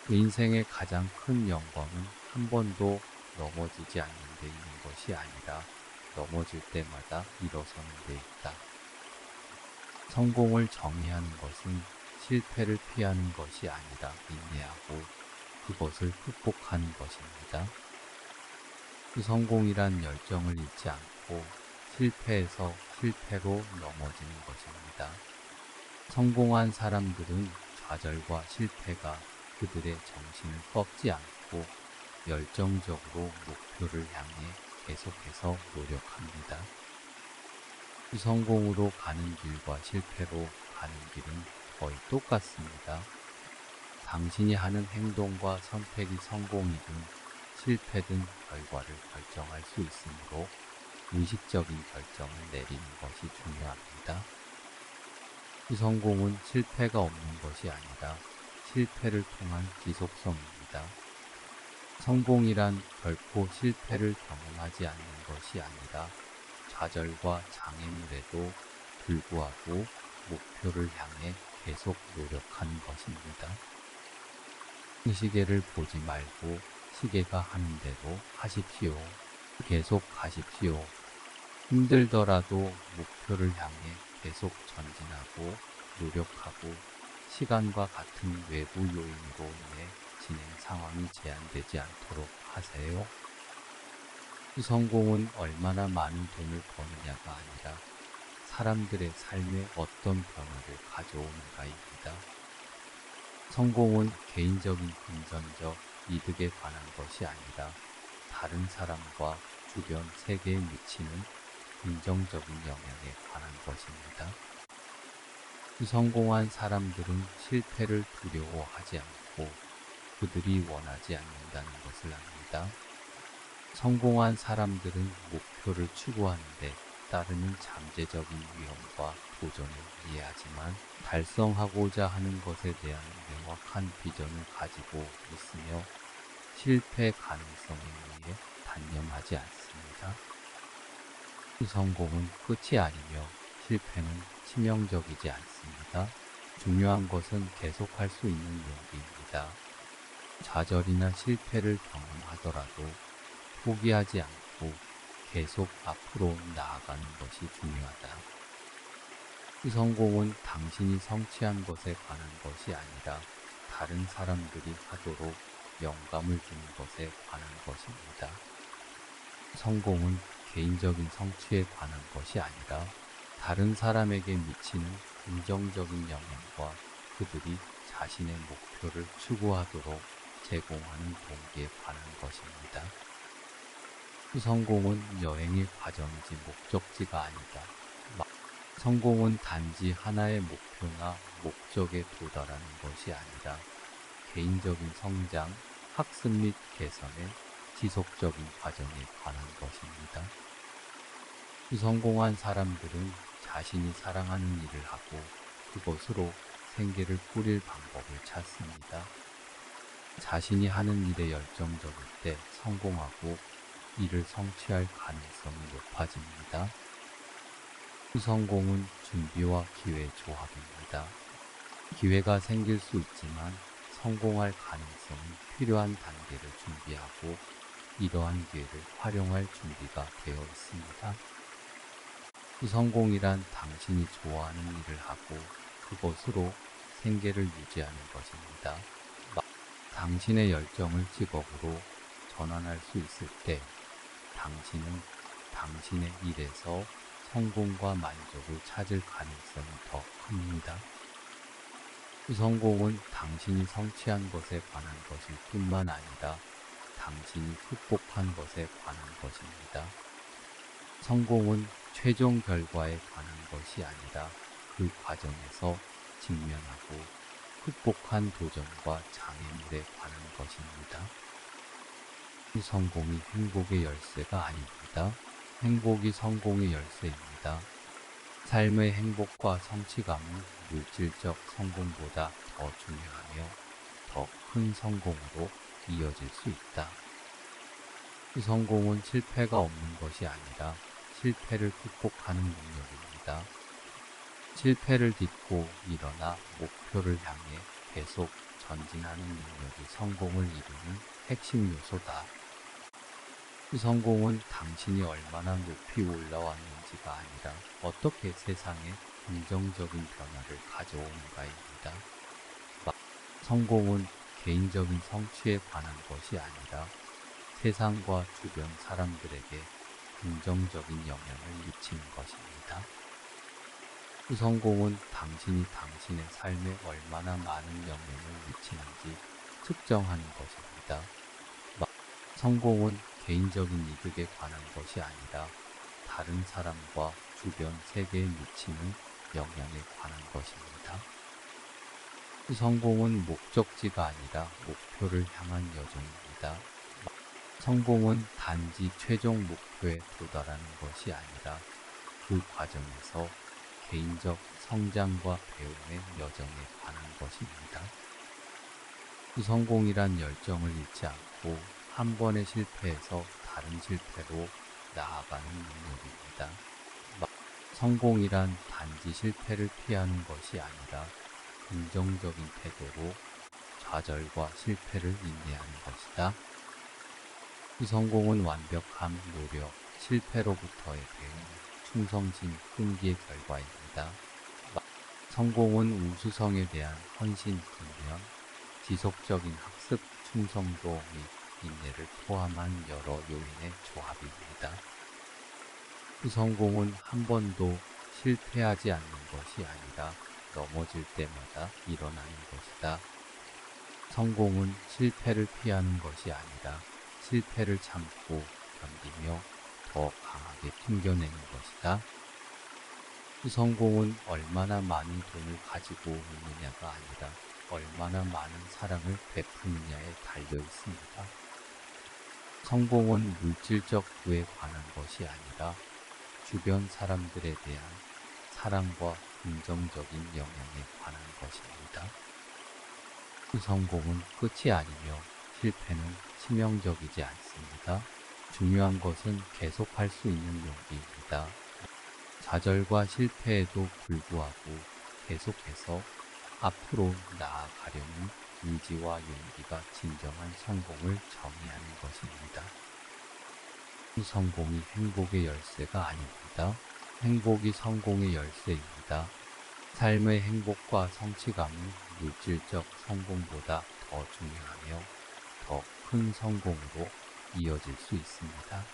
그 인생의 가장 큰 영광은 한 번도 넘어지지 않는 데 있는 것이 아니라 넘어질 때마다 일어서는 데 있다. 성공을 정의하는 것은 실패를 피하는 것이 아니라 인내하고 그것을 극복하는 것입니다. 그 성공이란 열정을 잃지 않고 실패에서 실패로 넘어지는 것입니다. 성공한 사람들은 좌절과 실패가 그들의 정신을 꺾지 않고 열정적으로 목표를 향해 계속해서 노력합니다. 그 성공으로 가는 길과 실패로 가는 길은 거의 똑같습니다. 당신이 하는 행동과 선택이 성공이든 실패든 결과를 결정할 수 있으므로 의식적인 결정을 내리는 것이 중요합니다. 그 성공은 실패가 없는 것이 아니라 실패를 통한 지속성입니다. 성공이란 결코 실패를 경험하지 않는 것이 아니라 좌절과 장애물에도 불구하고 목표를 향해 계속 노력하는 것입니다. 그 시계를 보지 말고 시계가 하는 대로 하십시오. 계속 가십시오. 힘들더라도 목표를 향해 계속 전진하고 노력하고 시간과 같은 외부 요인으로 인해 진행 상황이 제한되지 않도록 하세요. 그 성공은 얼마나 많은 돈을 버느냐가 아니라 사람들의 삶에 어떤 변화를 가져오는가입니다. 성공은 개인적인 금전적 이득에 관한 것이 아니라 다른 사람과 주변 세계에 미치는 긍정적인 영향에 관한 것입니다. 성공한 사람들은 실패를 두려워하지 않고 그들이 원하지 않는다는 것을 압니다. 성공한 사람들은 목표를 추구하는데 따르는 잠재적인 위험과 도전을 이해하지만 달성하고자 하는 것에 대한 명확한 비전을 가지고 있으며 실패 가능성에 의해 단념하지 않습니다. 그 성공은 끝이 아니며 실패는 치명적이지 않습니다. 중요한 것은 계속할 수 있는 용기입니다. 좌절이나 실패를 경험하더라도 포기하지 않고 계속 앞으로 나아가는 것이 중요하다. 그 성공은 당신이 성취한 것에 관한 것이 아니라 다른 사람들이 하도록 영감을 주는 것에 관한 것입니다. 성공은 개인적인 성취에 관한 것이 아니라 다른 사람에게 미치는 긍정적인 영향과 그들이 자신의 목표를 추구하도록 제공하는 동기에 관한 것입니다. 그 성공은 여행의 과정이지 목적지가 아니다. 성공은 단지 하나의 목표나 목적에 도달하는 것이 아니라 개인적인 성장, 학습 및 개선의 지속적인 과정에 관한 것입니다. 성공한 사람들은 자신이 사랑하는 일을 하고 그것으로 생계를 꾸릴 방법을 찾습니다. 자신이 하는 일에 열정적일 때 성공하고 이를 성취할 가능성이 높아집니다. 성공은 준비와 기회의 조합입니다. 기회가 생길 수 있지만 성공할 가능성은 필요한 단계를 준비하고 이러한 기회를 활용할 준비가 되어 있습니다. 성공이란 당신이 좋아하는 일을 하고 그것으로 생계를 유지하는 것입니다. 당신의 열정을 직업으로 전환할 수 있을 때 당신은 당신의 일에서 성공과 만족을 찾을 가능성이 더 큽니다. 성공은 당신이 성취한 것에 관한 것일 뿐만 아니라 당신이 극복한 것에 관한 것입니다. 성공은 최종 결과에 관한 것이 아니라 그 과정에서 직면하고 극복한 도전과 장애물에 관한 것입니다. 성공이 행복의 열쇠가 아닙니다. 행복이 성공의 열쇠입니다. 삶의 행복과 성취감은 물질적 성공보다 더 중요하며 더 큰 성공으로 이어질 수 있다. 성공은 실패가 없는 것이 아니라 실패를 극복하는 능력입니다. 실패를 딛고 일어나 목표를 향해 계속 전진하는 능력이 성공을 이루는 핵심 요소다. 그 성공은 당신이 얼마나 높이 올라왔는지가 아니라 어떻게 세상에 긍정적인 변화를 가져오는가입니다. 성공은 개인적인 성취에 관한 것이 아니라 세상과 주변 사람들에게 긍정적인 영향을 미치는 것입니다. 그 성공은 당신이 당신의 삶에 얼마나 많은 영향을 미치는지 측정하는 것입니다. 성공은 개인적인 이득에 관한 것이 아니라 다른 사람과 주변 세계에 미치는 영향에 관한 것입니다. 그 성공은 목적지가 아니라 목표를 향한 여정입니다. 성공은 단지 최종 목표에 도달하는 것이 아니라 그 과정에서 개인적 성장과 배움의 여정에 관한 것입니다. 그 성공이란 열정을 잃지 않고 한 번의 실패에서 다른 실패로 나아가는 능력입니다. 성공이란 단지 실패를 피하는 것이 아니라 긍정적인 태도로 좌절과 실패를 인내하는 것이다. 그 성공은 완벽함, 노력, 실패로부터의 배움, 충성심, 끈기의 결과입니다. 성공은 우수성에 대한 헌신,訓練, 지속적인 학습, 충성도 및 인내를 포함한 여러 요인의 조합입니다. 그 성공은 한 번도 실패하지 않는 것이 아니라 넘어질 때마다 일어나는 것이다. 성공은 실패를 피하는 것이 아니라 실패를 참고 견디며 더 강하게 숨겨내는 것이다. 그 성공은 얼마나 많은 돈을 가지고 있느냐가 아니라 얼마나 많은 사랑을 베푸느냐에 달려 있습니다. 성공은 물질적 부에 관한 것이 아니라 주변 사람들에 대한 사랑과 긍정적인 영향에 관한 것입니다. 그 성공은 끝이 아니며 실패는 치명적이지 않습니다. 중요한 것은 계속할 수 있는 용기입니다. 좌절과 실패에도 불구하고 계속해서 앞으로 나아가려는 의지와 용기가 진정한 성공을 정의하는 것입니다. 그 성공이 행복의 열쇠가 아닙니다. 행복이 성공의 열쇠입니다. 삶의 행복과 성취감은 물질적 성공보다 더 중요하며 더 큰 성공으로 이어질 수 있습니다.